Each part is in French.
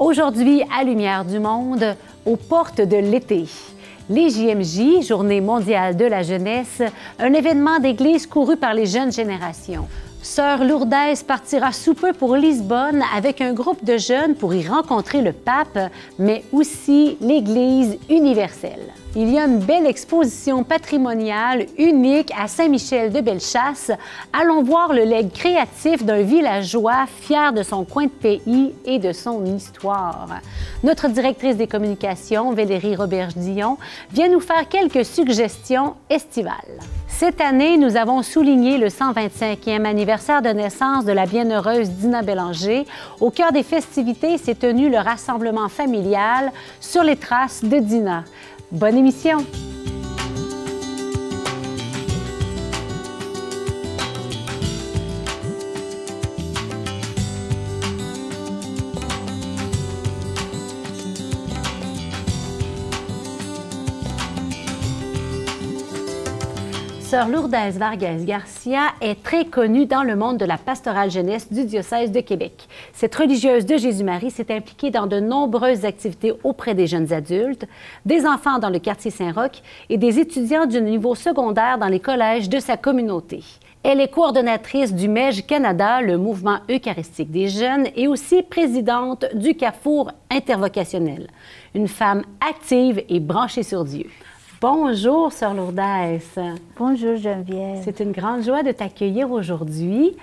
Aujourd'hui, à Lumière du Monde, aux portes de l'été. Les JMJ, Journée mondiale de la jeunesse, un événement d'église couru par les jeunes générations. Sœur Lourdes partira sous peu pour Lisbonne avec un groupe de jeunes pour y rencontrer le pape, mais aussi l'Église universelle. Il y a une belle exposition patrimoniale unique à Saint-Michel-de-Bellechasse. Allons voir le legs créatif d'un villageois fier de son coin de pays et de son histoire. Notre directrice des communications, Valérie Roberge-Dion, vient nous faire quelques suggestions estivales. Cette année, nous avons souligné le 125e anniversaire de naissance de la bienheureuse Dina Bélanger. Au cœur des festivités s'est tenu le rassemblement familial sur les traces de Dina. Bonne émission! Sœur Lourdes Vargas-Garcia est très connue dans le monde de la pastorale jeunesse du diocèse de Québec. Cette religieuse de Jésus-Marie s'est impliquée dans de nombreuses activités auprès des jeunes adultes, des enfants dans le quartier Saint-Roch et des étudiants du niveau secondaire dans les collèges de sa communauté. Elle est coordonnatrice du MEJ Canada, le mouvement eucharistique des jeunes, et aussi présidente du Carrefour intervocationnel. Une femme active et branchée sur Dieu. Bonjour, Sœur Lourdes. Bonjour, Geneviève. C'est une grande joie de t'accueillir aujourd'hui.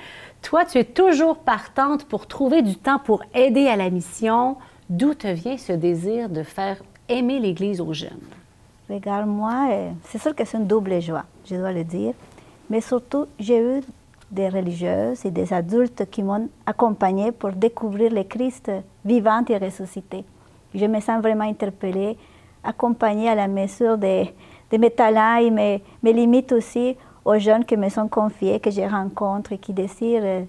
Toi, tu es toujours partante pour trouver du temps pour aider à la mission. D'où te vient ce désir de faire aimer l'Église aux jeunes? Regarde, moi, c'est sûr que c'est une double joie, je dois le dire. Mais surtout, j'ai eu des religieuses et des adultes qui m'ont accompagnée pour découvrir le Christ vivant et ressuscité. Je me sens vraiment interpellée, accompagnée à la mesure de mes talents et mes limites aussi aux jeunes qui me sont confiés, que je rencontre et qui désirent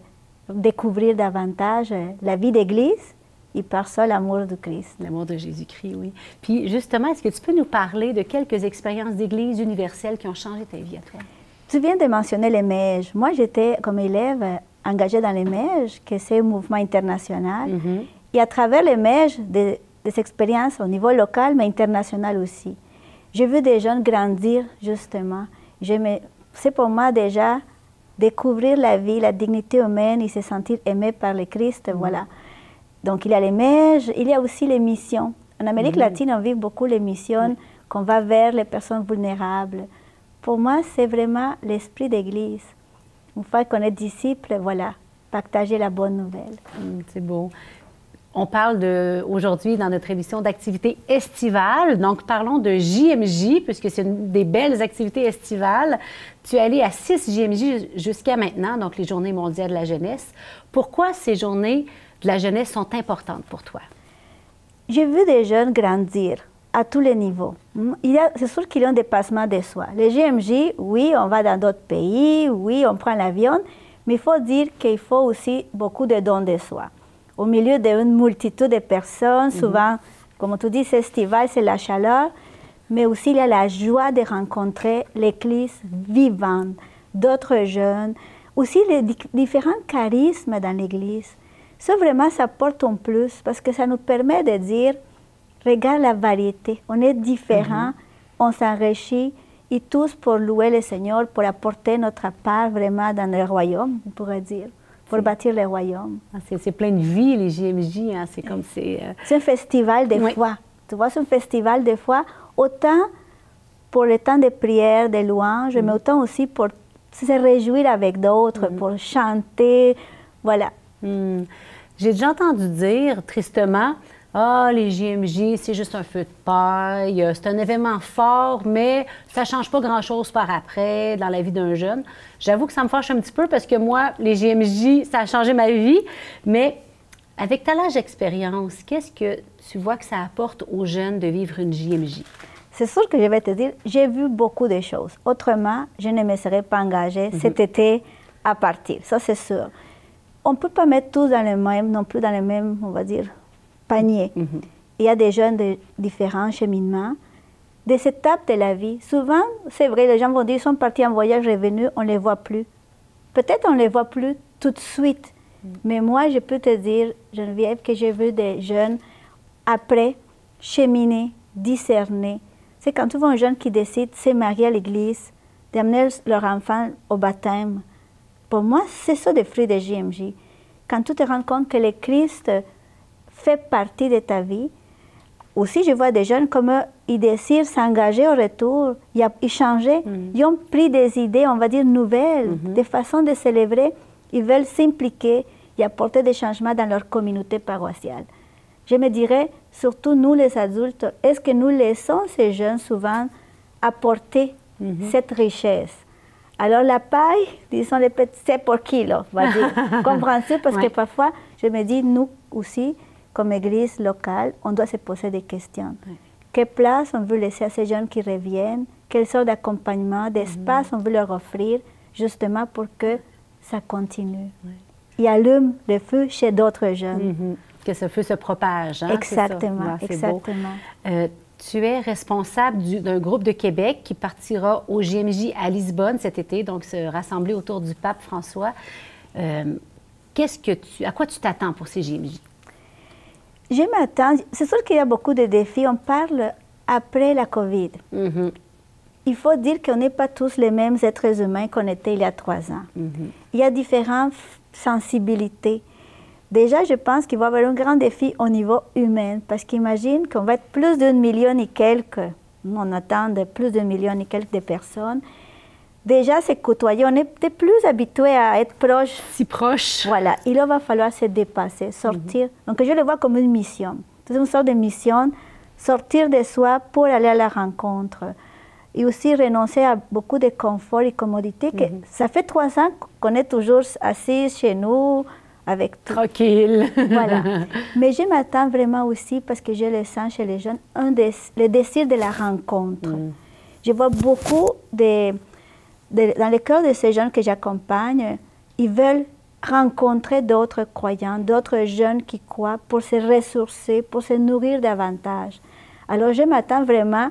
découvrir davantage la vie d'Église et par ça l'amour du Christ. L'amour de Jésus-Christ, oui. Puis justement, est-ce que tu peux nous parler de quelques expériences d'Église universelle qui ont changé ta vie à toi? Tu viens de mentionner les MEJ. Moi, j'étais comme élève engagée dans les MEJ, que c'est un mouvement international. Et à travers les MEJ, des expériences au niveau local, mais international aussi. J'ai vu des jeunes grandir, justement. C'est pour moi déjà découvrir la vie, la dignité humaine et se sentir aimé par le Christ, voilà. Donc, il y a les MEJ, il y a aussi les missions. En Amérique latine, on vit beaucoup les missions, qu'on va vers les personnes vulnérables. Pour moi, c'est vraiment l'esprit d'Église. Une fois qu'on est disciple, voilà, partager la bonne nouvelle. C'est beau. On parle aujourd'hui dans notre émission d'activités estivales. Donc, parlons de JMJ, puisque c'est une des belles activités estivales. Tu es allé à 6 JMJ jusqu'à maintenant, donc les Journées mondiales de la jeunesse. Pourquoi ces journées de la jeunesse sont importantes pour toi? J'ai vu des jeunes grandir à tous les niveaux. C'est sûr qu'il y a un dépassement de soi. Les JMJ, oui, on va dans d'autres pays, oui, on prend l'avion, mais il faut dire qu'il faut aussi beaucoup de dons de soi. Au milieu d'une multitude de personnes, souvent, comme tu dis, c'est estival, c'est la chaleur, mais aussi il y a la joie de rencontrer l'Église vivante, d'autres jeunes, aussi les différents charismes dans l'Église. Ça, vraiment, ça porte un plus, parce que ça nous permet de dire, regarde la variété, on est différents, on s'enrichit, et tous pour louer le Seigneur, pour apporter notre part vraiment dans le royaume, on pourrait dire. Pour bâtir le royaume. C'est plein de vie, les JMJ. Hein? C'est comme c'est un festival de foi. Tu vois, c'est un festival de foi, autant pour le temps de prière, de louange, mais autant aussi pour se réjouir avec d'autres, pour chanter, voilà. J'ai déjà entendu dire, tristement, « Ah, les JMJ, c'est juste un feu de paille, c'est un événement fort, mais ça ne change pas grand-chose par après dans la vie d'un jeune. » J'avoue que ça me fâche un petit peu parce que moi, les JMJ, ça a changé ma vie, mais avec ta large expérience, qu'est-ce que tu vois que ça apporte aux jeunes de vivre une JMJ? C'est sûr que je vais te dire, j'ai vu beaucoup de choses. Autrement, je ne me serais pas engagée cet été à partir, ça c'est sûr. On ne peut pas mettre tous dans le même, non plus dans le même, on va dire, panier. Il y a des jeunes de différents cheminements, des étapes de la vie. Souvent, c'est vrai, les gens vont dire, ils sont partis en voyage, revenus, on ne les voit plus. Peut-être on ne les voit plus tout de suite, mais moi, je peux te dire, Geneviève, que j'ai vu des jeunes après, cheminer, discerner. C'est quand tu vois un jeune qui décide de se marier à l'église, d'amener leur enfant au baptême. Pour moi, c'est ça des fruits de JMJ. Quand tu te rends compte que le Christ fait partie de ta vie. Aussi, je vois des jeunes comme ils désirent s'engager au retour, ils changer, ils ont pris des idées, on va dire, nouvelles, des façons de célébrer, ils veulent s'impliquer et apporter des changements dans leur communauté paroissiale. Je me dirais, surtout nous les adultes, est-ce que nous laissons ces jeunes souvent apporter cette richesse? Alors la paille, disons les petits, c'est pour qui là, on va dire. Compréhensible parce que parfois, je me dis, nous aussi, comme église locale, on doit se poser des questions. Quelle place on veut laisser à ces jeunes qui reviennent? Quelle sorte d'accompagnement, d'espace on veut leur offrir, justement pour que ça continue? Il allume le feu chez d'autres jeunes. Que ce feu se propage. Hein, exactement, exactement. Tu es responsable d'un groupe de Québec qui partira au JMJ à Lisbonne cet été, donc se rassembler autour du pape François. À quoi tu t'attends pour ces JMJ? Je m'attends, c'est sûr qu'il y a beaucoup de défis. On parle après la COVID. Il faut dire qu'on n'est pas tous les mêmes êtres humains qu'on était il y a 3 ans. Il y a différentes sensibilités. Déjà, je pense qu'il va y avoir un grand défi au niveau humain, parce qu'imagine qu'on va être plus d'1 million et quelques, on attend de plus d'1 million et quelques de personnes. Déjà, c'est côtoyer, on est plus habitué à être proche. Si proche. Voilà, il va falloir se dépasser, sortir. Donc, je le vois comme une mission. C'est une sorte de mission, sortir de soi pour aller à la rencontre. Et aussi renoncer à beaucoup de confort et commodité. Que ça fait 3 ans qu'on est toujours assis chez nous, avec tout. Tranquille. Voilà. Mais je m'attends vraiment aussi, parce que je le sens chez les jeunes, le désir de la rencontre. Je vois beaucoup dans le cœur de ces jeunes que j'accompagne, ils veulent rencontrer d'autres croyants, d'autres jeunes qui croient pour se ressourcer, pour se nourrir davantage. Alors je m'attends vraiment,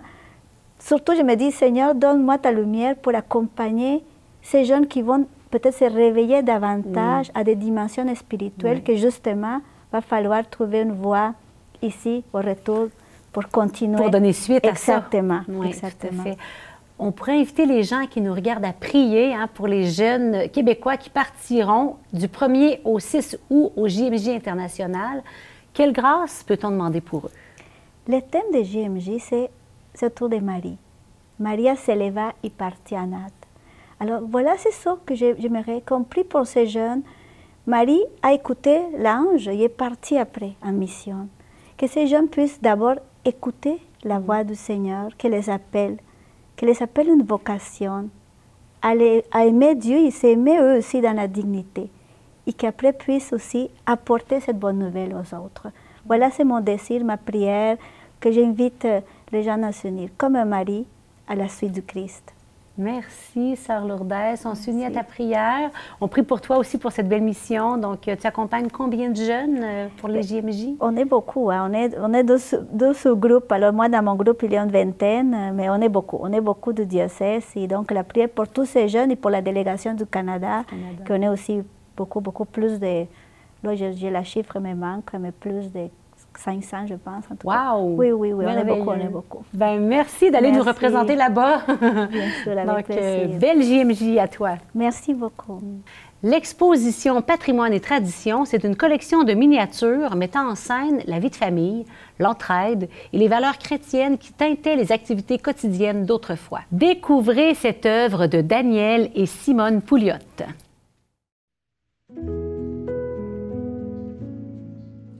surtout je me dis, Seigneur, donne-moi ta lumière pour accompagner ces jeunes qui vont peut-être se réveiller davantage à des dimensions spirituelles que justement, va falloir trouver une voie ici, au retour, pour continuer. Pour donner suite à ça. Exactement. Oui, exactement. Tout à fait. On pourrait inviter les gens qui nous regardent à prier pour les jeunes Québécois qui partiront du 1er au 6 août au JMJ international. Quelle grâce peut-on demander pour eux? Le thème de JMJ, c'est autour de Marie. Maria se leva y partianat. Alors voilà, c'est ça que j'aimerais compris pour ces jeunes. Marie a écouté l'ange et est partie après en mission. Que ces jeunes puissent d'abord écouter la voix du Seigneur, qu'elle les appelle une vocation, à aimer Dieu et s'aimer eux aussi dans la dignité. Et qu'après puissent aussi apporter cette bonne nouvelle aux autres. Voilà, c'est mon désir, ma prière, que j'invite les gens à s'unir comme Marie à la suite du Christ. Merci, Sœur Lourdes. On s'unit à ta prière. On prie pour toi aussi pour cette belle mission. Donc, tu accompagnes combien de jeunes pour les JMJ? On est beaucoup. Hein. On est deux sous-groupes. Alors, moi, dans mon groupe, il y a une vingtaine, mais on est beaucoup. On est beaucoup de diocèses. Et donc, la prière pour tous ces jeunes et pour la délégation du Canada, qu'on est aussi beaucoup plus de... Là, j'ai la chiffre me manque, mais plus de 500, je pense, en tout cas. Wow! Oui, on est beaucoup. Ben, merci d'aller nous représenter là-bas. Bien sûr, avec plaisir. Belle JMJ à toi. Merci beaucoup. L'exposition Patrimoine et Tradition, c'est une collection de miniatures mettant en scène la vie de famille, l'entraide et les valeurs chrétiennes qui teintaient les activités quotidiennes d'autrefois. Découvrez cette œuvre de Daniel et Simone Pouliot.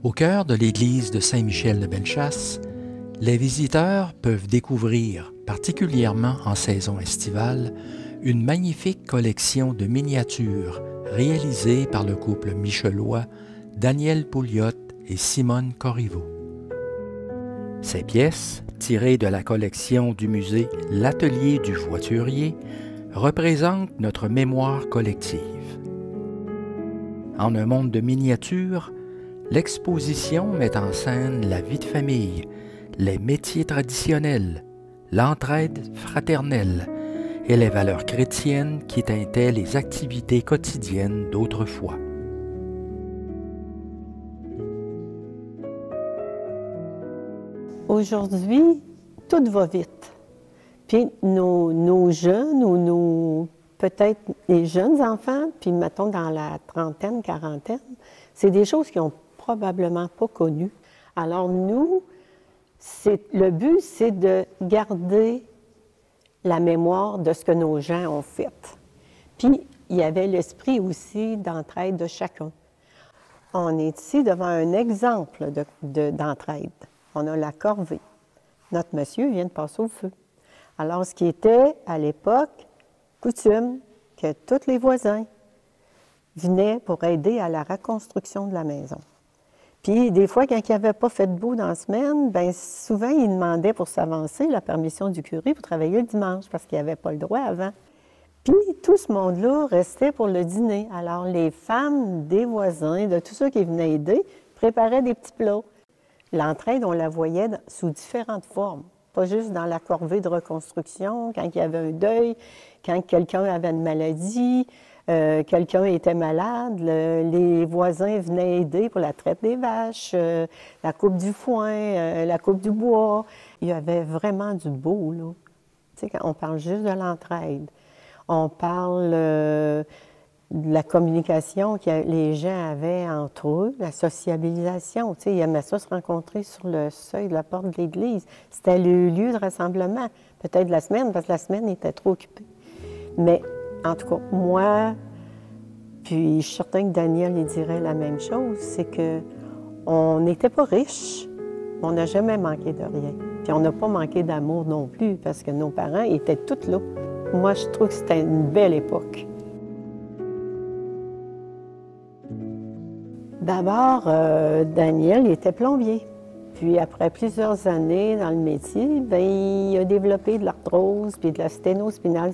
Au cœur de l'église de Saint-Michel de Bellechasse, les visiteurs peuvent découvrir, particulièrement en saison estivale, une magnifique collection de miniatures réalisées par le couple michelois Daniel Pouliot et Simone Corriveau. Ces pièces, tirées de la collection du musée L'Atelier du Voiturier, représentent notre mémoire collective. En un monde de miniatures, l'exposition met en scène la vie de famille, les métiers traditionnels, l'entraide fraternelle et les valeurs chrétiennes qui teintaient les activités quotidiennes d'autrefois. Aujourd'hui, tout va vite. Puis nos jeunes ou peut-être les jeunes enfants, puis mettons dans la trentaine, quarantaine, c'est des choses qu'ils n'ont probablement pas connues. Alors nous, le but, c'est de garder la mémoire de ce que nos gens ont fait. Puis, il y avait l'esprit aussi d'entraide de chacun. On est ici devant un exemple d'entraide. On a la corvée. Notre monsieur vient de passer au feu. Alors, ce qui était, à l'époque, coutume, que tous les voisins venaient pour aider à la reconstruction de la maison. Puis, des fois, quand il n'y avait pas fait de beau dans la semaine, bien, souvent, ils demandaient pour s'avancer la permission du curé pour travailler le dimanche, parce qu'il n'y avait pas le droit avant. Puis, tout ce monde-là restait pour le dîner. Alors, les femmes des voisins, de tous ceux qui venaient aider, préparaient des petits plats. L'entraide, on la voyait sous différentes formes. Pas juste dans la corvée de reconstruction, quand il y avait un deuil, quand quelqu'un avait une maladie, quelqu'un était malade, les voisins venaient aider pour la traite des vaches, la coupe du foin, la coupe du bois. Il y avait vraiment du beau, là. Tu sais, quand on parle juste de l'entraide. On parle de la communication que les gens avaient entre eux, la sociabilisation. Tu sais, ils aimaient ça se rencontrer sur le seuil de la porte de l'église. C'était le lieu de rassemblement, peut-être la semaine, parce que la semaine était trop occupée. Mais, en tout cas, moi, puis je suis certain que Daniel il dirait la même chose, c'est que on n'était pas riches, on n'a jamais manqué de rien. Puis on n'a pas manqué d'amour non plus, parce que nos parents étaient tous là. Moi, je trouve que c'était une belle époque. D'abord, Daniel, il était plombier. Puis après plusieurs années dans le métier, bien, il a développé de l'arthrose puis de la sténospinale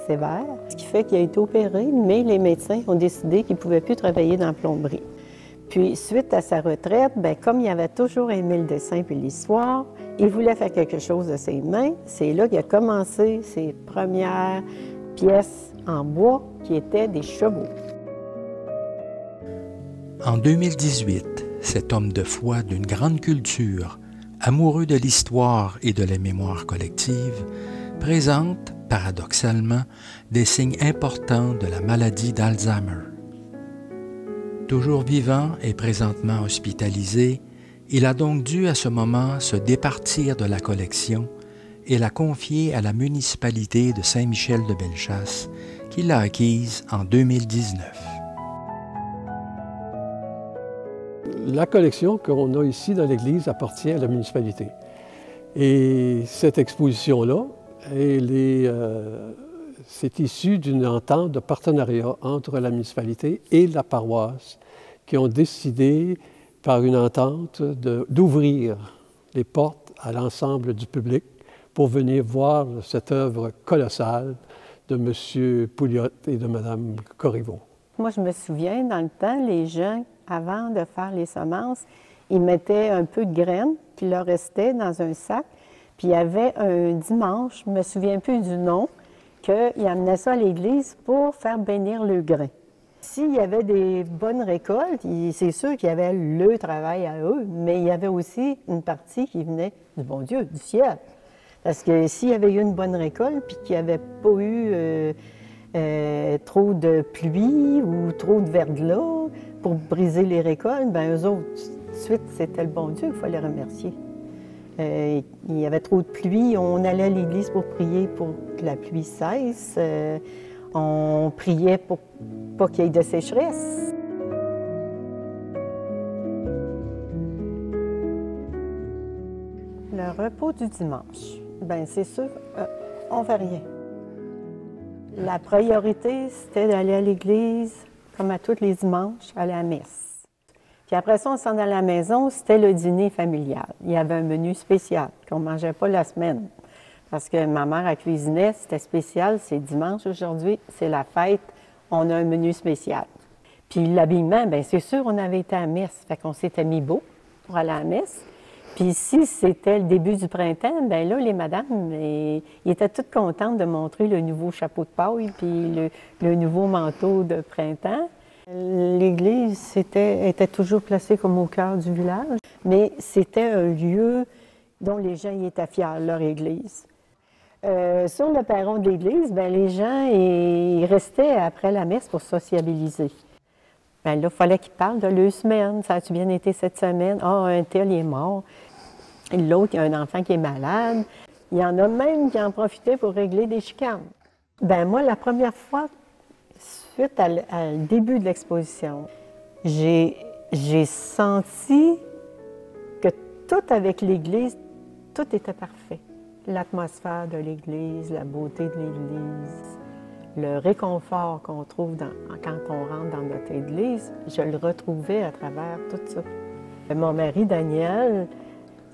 sévère, ce qui fait qu'il a été opéré, mais les médecins ont décidé qu'il ne pouvait plus travailler dans la plomberie. Puis, suite à sa retraite, bien, comme il avait toujours aimé le dessin et l'histoire, il voulait faire quelque chose de ses mains. C'est là qu'il a commencé ses premières pièces en bois qui étaient des chevaux. En 2018, cet homme de foi d'une grande culture, amoureux de l'histoire et de la mémoire collective, présente, paradoxalement, des signes importants de la maladie d'Alzheimer. Toujours vivant et présentement hospitalisé, il a donc dû à ce moment se départir de la collection et la confier à la municipalité de Saint-Michel-de-Bellechasse, qui l'a acquise en 2019. La collection qu'on a ici dans l'église appartient à la municipalité. Et cette exposition-là, c'est issu d'une entente de partenariat entre la municipalité et la paroisse qui ont décidé, par une entente, d'ouvrir les portes à l'ensemble du public pour venir voir cette œuvre colossale de M. Pouliot et de Mme Corriveau. Moi, je me souviens, dans le temps, les gens, avant de faire les semences, ils mettaient un peu de graines qui leur restait dans un sac. Puis il y avait un dimanche, je ne me souviens plus du nom, qu'ils amenaient ça à l'église pour faire bénir le grain. S'il y avait des bonnes récoltes, c'est sûr qu'il y avait le travail à eux, mais il y avait aussi une partie qui venait du bon Dieu, du ciel. Parce que s'il y avait eu une bonne récolte, puis qu'il n'y avait pas eu trop de pluie ou trop de verglas pour briser les récoltes, bien eux autres, tout de suite, c'était le bon Dieu qu'il fallait remercier. Il y avait trop de pluie, on allait à l'église pour prier pour que la pluie cesse. On priait pour pas qu'il y ait de sécheresse. Le repos du dimanche, bien c'est sûr, on ne fait rien. La priorité, c'était d'aller à l'église, comme à tous les dimanches, aller à la messe. Puis après ça, on s'en allait à la maison, c'était le dîner familial. Il y avait un menu spécial qu'on ne mangeait pas la semaine. Parce que ma mère, elle cuisinait, c'était spécial, c'est dimanche aujourd'hui, c'est la fête, on a un menu spécial. Puis l'habillement, bien c'est sûr, on avait été à la messe, fait qu'on s'était mis beau pour aller à la messe. Puis si c'était le début du printemps, bien là, les madames, ils étaient toutes contentes de montrer le nouveau chapeau de paille, puis le nouveau manteau de printemps. L'église était toujours placée comme au cœur du village, mais c'était un lieu dont les gens y étaient fiers, leur église. Sur le perron de l'église, bien, les gens ils restaient après la messe pour sociabiliser. Bien, là, il fallait qu'ils parlent de leur semaine. Ça a-tu bien été cette semaine? Ah, un tel, il est mort. L'autre, il y a un enfant qui est malade. Il y en a même qui en profitaient pour régler des chicanes. Bien, moi, la première fois, suite à le début de l'exposition, j'ai senti que tout avec l'Église, tout était parfait. L'atmosphère de l'Église, la beauté de l'Église, le réconfort qu'on trouve quand on rentre dans notre Église, je le retrouvais à travers tout ça. Mon mari, Daniel,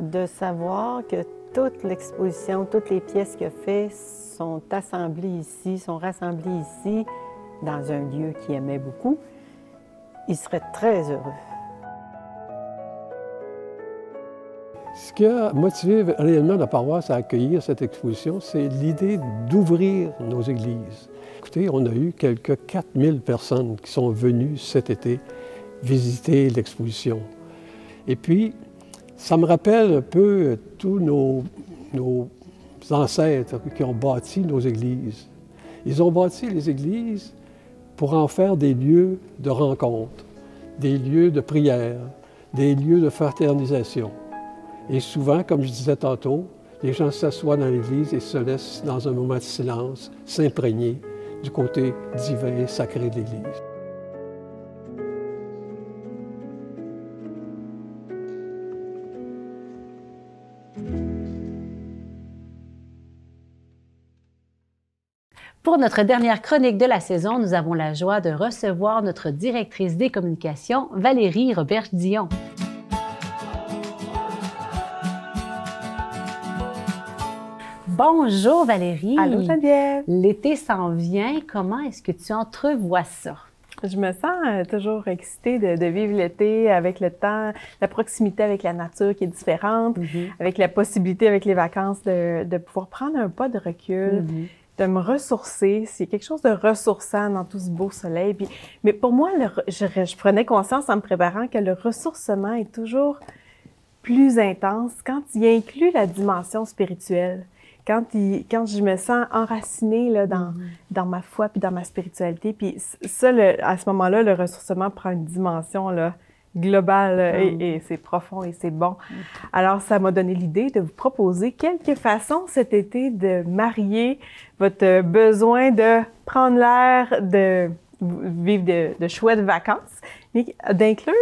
de savoir que toute l'exposition, toutes les pièces qu'il a faites sont assemblées ici, sont rassemblées ici, dans un lieu qu'il aimait beaucoup, il serait très heureux. Ce qui a motivé réellement la paroisse à accueillir cette exposition, c'est l'idée d'ouvrir nos églises. Écoutez, on a eu quelques 4000 personnes qui sont venues cet été visiter l'exposition. Et puis, ça me rappelle un peu tous nos ancêtres qui ont bâti nos églises. Ils ont bâti les églises pour en faire des lieux de rencontre, des lieux de prière, des lieux de fraternisation. Et souvent, comme je disais tantôt, les gens s'assoient dans l'église et se laissent, dans un moment de silence, s'imprégner du côté divin et sacré de l'église. Pour notre dernière chronique de la saison, nous avons la joie de recevoir notre directrice des communications, Valérie Roberge-Dion. Bonjour Valérie. Allô Geneviève. L'été s'en vient. Comment est-ce que tu entrevois ça? Je me sens toujours excitée de vivre l'été avec le temps, la proximité avec la nature qui est différente, avec la possibilité avec les vacances de pouvoir prendre un pas de recul, de me ressourcer. C'est quelque chose de ressourçant dans tout ce beau soleil. Puis, mais pour moi, je prenais conscience en me préparant que le ressourcement est toujours plus intense quand il inclut la dimension spirituelle. Quand je me sens enracinée là, dans ma foi puis dans ma spiritualité, puis ça, à ce moment-là, le ressourcement prend une dimension là, globale et c'est profond et c'est bon. Alors, ça m'a donné l'idée de vous proposer quelques façons cet été de marier votre besoin de prendre l'air, de vivre de chouettes vacances, mais d'inclure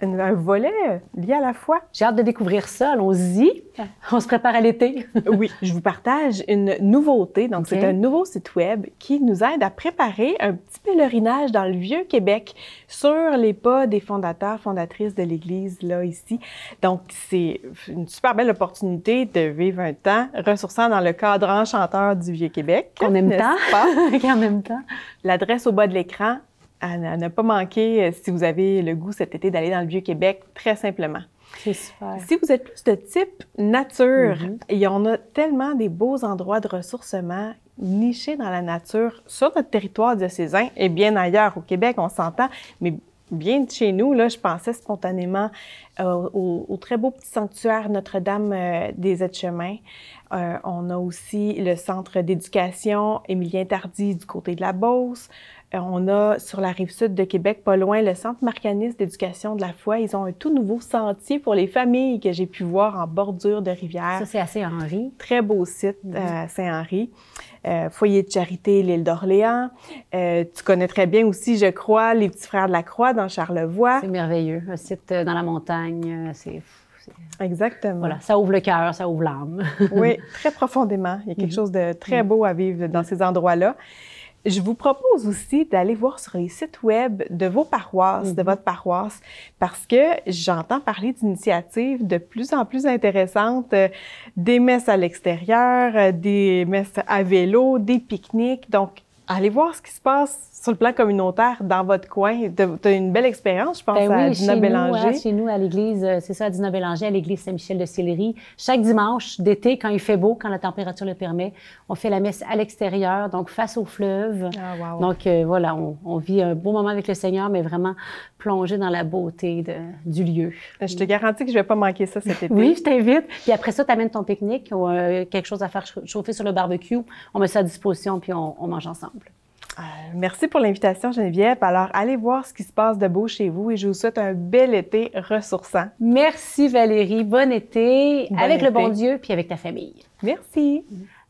un volet lié à la foi. J'ai hâte de découvrir ça. Allons-y. On se prépare à l'été. Oui, je vous partage une nouveauté. Donc, c'est un nouveau site web qui nous aide à préparer un petit pèlerinage dans le Vieux-Québec sur les pas des fondateurs, fondatrices de l'Église, là, ici. Donc, c'est une super belle opportunité de vivre un temps ressourçant dans le cadre enchanteur du Vieux-Québec. En même temps. L'adresse au bas de l'écran, à ne pas manquer si vous avez le goût cet été d'aller dans le Vieux-Québec, très simplement. C'est super. Si vous êtes plus de type nature, il y en a tellement des beaux endroits de ressourcement nichés dans la nature sur notre territoire diocésain et bien ailleurs au Québec, on s'entend, mais bien de chez nous, là, je pensais spontanément au très beau petit sanctuaire Notre-Dame des Aides-Chemins. On a aussi le centre d'éducation Émilien Tardy du côté de la Beauce. On a sur la rive sud de Québec, pas loin, le Centre Marcaniste d'éducation de la foi. Ils ont un tout nouveau sentier pour les familles que j'ai pu voir en bordure de rivière. Ça, c'est à Saint-Henri. Très beau site à Saint-Henri. Foyer de charité, l'île d'Orléans. Tu connais très bien aussi, je crois, les Petits Frères de la Croix dans Charlevoix. C'est merveilleux. Un site dans la montagne, Exactement. Voilà, ça ouvre le cœur, ça ouvre l'âme. Oui, très profondément. Il y a quelque chose de très beau à vivre dans ces endroits-là. Je vous propose aussi d'aller voir sur les sites web de vos paroisses, de votre paroisse, parce que j'entends parler d'initiatives de plus en plus intéressantes, des messes à l'extérieur, des messes à vélo, des pique-niques. Donc, allez voir ce qui se passe sur le plan communautaire dans votre coin. Tu as une belle expérience, je pense, à Dina Bélanger. Chez nous, à l'église, c'est ça, à Dina Bélanger, à l'église Saint-Michel de Sillery. Chaque dimanche d'été, quand il fait beau, quand la température le permet, on fait la messe à l'extérieur, donc face au fleuve. Ah, wow. Donc voilà, on vit un beau moment avec le Seigneur, mais vraiment plongé dans la beauté du lieu. Je te garantis que je ne vais pas manquer ça cet été. Oui, je t'invite. Puis après ça, tu amènes ton pique-nique ou quelque chose à faire chauffer sur le barbecue. On met ça à disposition, puis on mange ensemble. Merci pour l'invitation, Geneviève. Alors, allez voir ce qui se passe de beau chez vous et je vous souhaite un bel été ressourçant. Merci Valérie. Bon été avec le bon Dieu puis avec ta famille. Merci.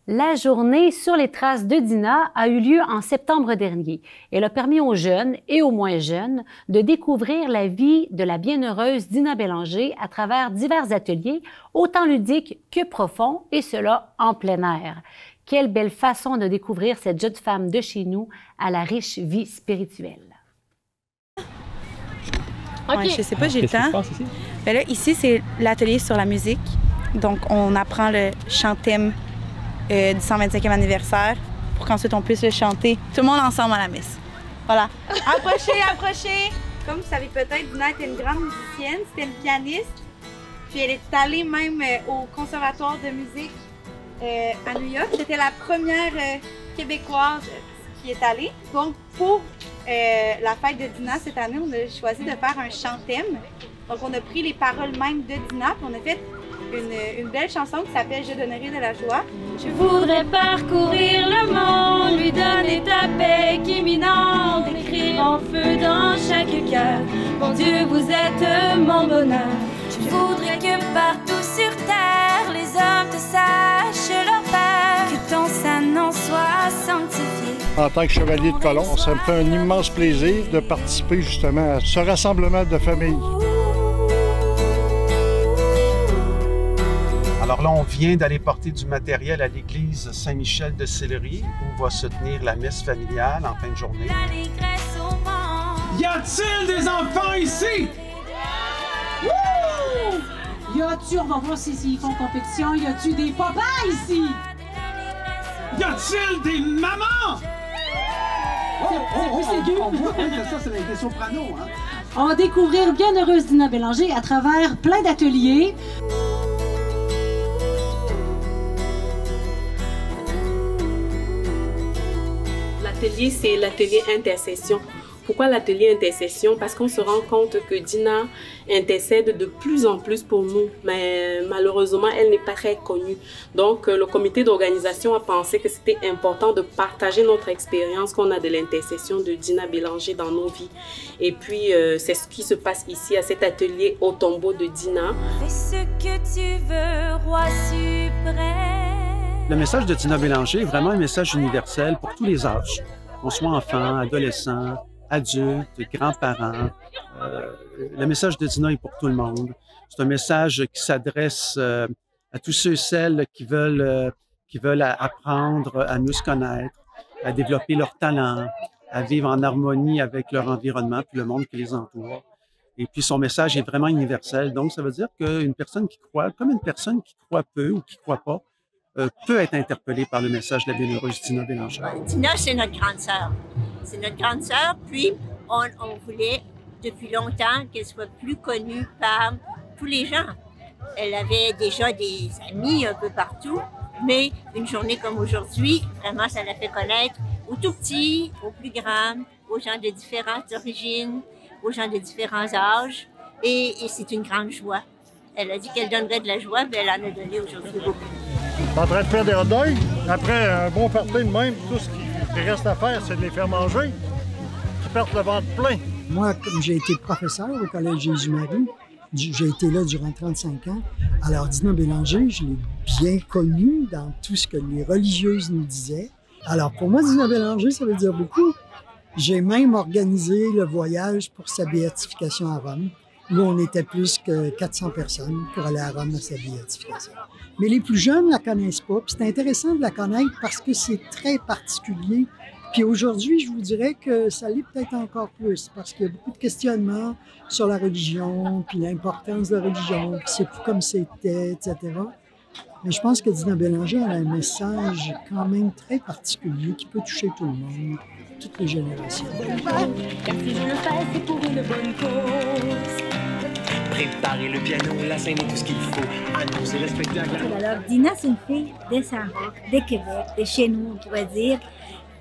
La journée sur les traces de Dina a eu lieu en septembre dernier. Elle a permis aux jeunes et aux moins jeunes de découvrir la vie de la bienheureuse Dina Bélanger à travers divers ateliers, autant ludiques que profonds, et cela en plein air. Quelle belle façon de découvrir cette jeune femme de chez nous à la riche vie spirituelle. Okay. Ouais, je sais pas, j'ai le temps. Ben là, ici, c'est l'atelier sur la musique. Donc, on apprend le chant-thème du 125e anniversaire pour qu'ensuite on puisse le chanter tout le monde ensemble à la messe. Voilà. Approchez, approchez! Comme vous savez peut-être, Dina était une grande musicienne, c'était une pianiste. Puis elle est allée même au conservatoire de musique à New York. C'était la première Québécoise qui est allée. Donc, pour la fête de Dina cette année, on a choisi de faire un chant-thème. Donc, on a pris les paroles même de Dina, puis on a fait une belle chanson qui s'appelle « Je donnerai de la joie ». Je voudrais parcourir le monde, lui donner ta paix imminente, écrire en feu dans chaque cœur. Mon Dieu, vous êtes mon bonheur. Je voudrais que partout sur terre, les hommes te sachent leur père, que ton saint nom soit sanctifié. En tant que chevalier de colon, ça me fait un immense plaisir de participer justement à ce rassemblement de famille. Alors là, on vient d'aller porter du matériel à l'église Saint-Michel de Sillery, où va se tenir la messe familiale en fin de journée. Y a-t-il des enfants ici? Wouh! Y a-tu, on va voir s'ils font compétition, y a-tu des papas ici? Y a-t-il des mamans? C'est aigu. Ça, c'est des sopranos, hein? On va découvrir Bienheureuse Dina Bélanger à travers plein d'ateliers. L'atelier, c'est l'atelier intercession. Pourquoi l'atelier intercession? Parce qu'on se rend compte que Dina intercède de plus en plus pour nous, mais malheureusement, elle n'est pas très connue. Donc, le comité d'organisation a pensé que c'était important de partager notre expérience qu'on a de l'intercession de Dina Bélanger dans nos vies. Et puis, c'est ce qui se passe ici, à cet atelier au tombeau de Dina. Fais ce que tu veux, roi suprême. Le message de Dina Bélanger est vraiment un message universel pour tous les âges, qu'on soit enfant, adolescent, adultes, grands-parents. Le message de Dina est pour tout le monde. C'est un message qui s'adresse à tous ceux et celles qui veulent apprendre à mieux se connaître, à développer leurs talents, à vivre en harmonie avec leur environnement puis le monde qui les entoure. Et puis son message est vraiment universel. Donc, ça veut dire qu'une personne qui croit, comme une personne qui croit peu ou qui croit pas, peut être interpellée par le message de la bienheureuse Dina Bélanger. Dina, c'est notre grande sœur. C'est notre grande sœur, puis on voulait depuis longtemps qu'elle soit plus connue par tous les gens. Elle avait déjà des amis un peu partout, mais une journée comme aujourd'hui, vraiment, ça l'a fait connaître aux tout petits, aux plus grands, aux gens de différentes origines, aux gens de différents âges, et c'est une grande joie. Elle a dit qu'elle donnerait de la joie, mais elle en a donné aujourd'hui beaucoup. Je suis en train de faire des deuils. Après un bon party de même, tout ce qui reste à faire, c'est de les faire manger. Qui partent le ventre plein. Moi, comme j'ai été professeur au Collège Jésus-Marie, j'ai été là durant 35 ans. Alors, Dina Bélanger, je l'ai bien connue dans tout ce que les religieuses nous disaient. Alors, pour moi, Dina Bélanger, ça veut dire beaucoup. J'ai même organisé le voyage pour sa béatification à Rome, où on était plus que 400 personnes pour aller à Rome à sa béatification. Mais les plus jeunes ne la connaissent pas, puis c'est intéressant de la connaître parce que c'est très particulier. Puis aujourd'hui, je vous dirais que ça l'est peut-être encore plus, parce qu'il y a beaucoup de questionnements sur la religion, puis l'importance de la religion, puis c'est plus comme c'était, etc. Mais je pense que Dina Bélanger a un message quand même très particulier qui peut toucher tout le monde, toutes les générations. Car si je le fais, c'est pour une bonne cause. Préparer le piano, la scène et tout ce qu'il faut. Annoncer le spectacle. Alors, Dina, c'est une fille de Saint-Roch, de Québec, de chez nous, on pourrait dire,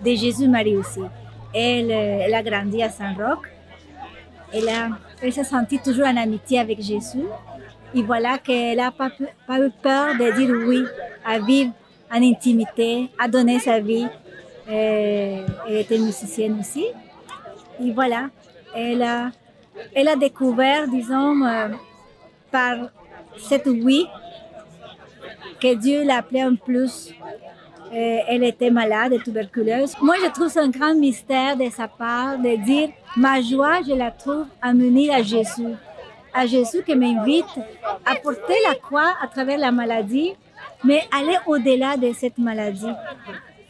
de Jésus-Marie aussi. Elle a grandi à Saint-Roch. Elle s'est sentie toujours en amitié avec Jésus. Et voilà qu'elle n'a pas eu peur de dire oui, à vivre en intimité, à donner sa vie. Elle était musicienne aussi. Et voilà, elle a découvert, disons, par cette oui, que Dieu l'appelait en plus. Elle était malade et tuberculeuse. Moi, je trouve ça un grand mystère de sa part de dire ma joie, je la trouve à m'unir à Jésus. À Jésus qui m'invite à porter la croix à travers la maladie, mais aller au-delà de cette maladie.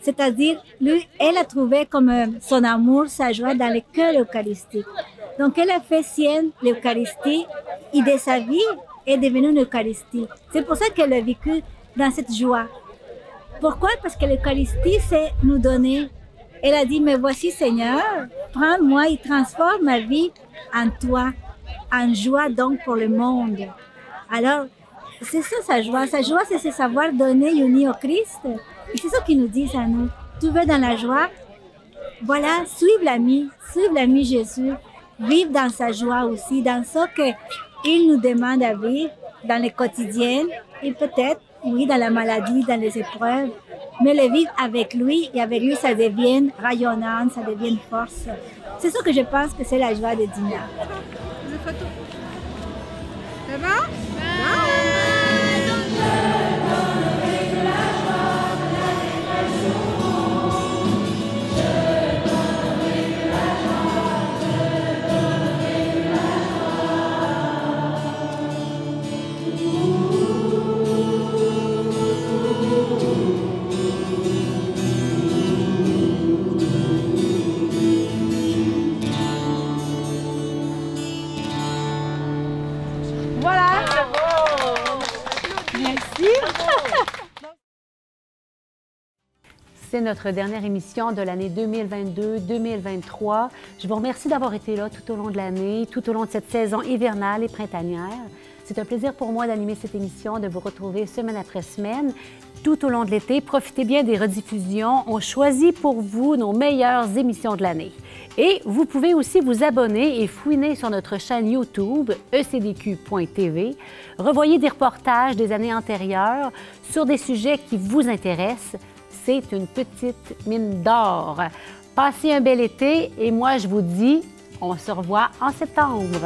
C'est-à-dire, lui, elle a trouvé comme son amour, sa joie dans le cœur eucharistique. Donc, elle a fait sienne l'Eucharistie et de sa vie est devenue une Eucharistie. C'est pour ça qu'elle a vécu dans cette joie. Pourquoi? Parce que l'Eucharistie, c'est nous donner. Elle a dit, mais voici Seigneur, prends-moi et transforme ma vie en toi, en joie donc pour le monde. Alors, c'est ça sa joie. Sa joie, c'est se savoir donner uni au Christ. Et c'est ça qu'il nous dit à nous. Tu veux dans la joie? Voilà, suive l'ami Jésus. Vive dans sa joie aussi, dans ce qu'il nous demande à vivre, dans le quotidien et peut-être, oui, dans la maladie, dans les épreuves. Mais le vivre avec lui, et avec lui, ça devient rayonnant, ça devient force. C'est ça que je pense que c'est la joie de Dina. C'est bon? C'est notre dernière émission de l'année 2022-2023. Je vous remercie d'avoir été là tout au long de l'année, tout au long de cette saison hivernale et printanière. C'est un plaisir pour moi d'animer cette émission, de vous retrouver semaine après semaine, tout au long de l'été. Profitez bien des rediffusions. On choisit pour vous nos meilleures émissions de l'année. Et vous pouvez aussi vous abonner et fouiner sur notre chaîne YouTube ecdq.tv. Revoyez des reportages des années antérieures sur des sujets qui vous intéressent. C'est une petite mine d'or. Passez un bel été et moi, je vous dis, on se revoit en septembre.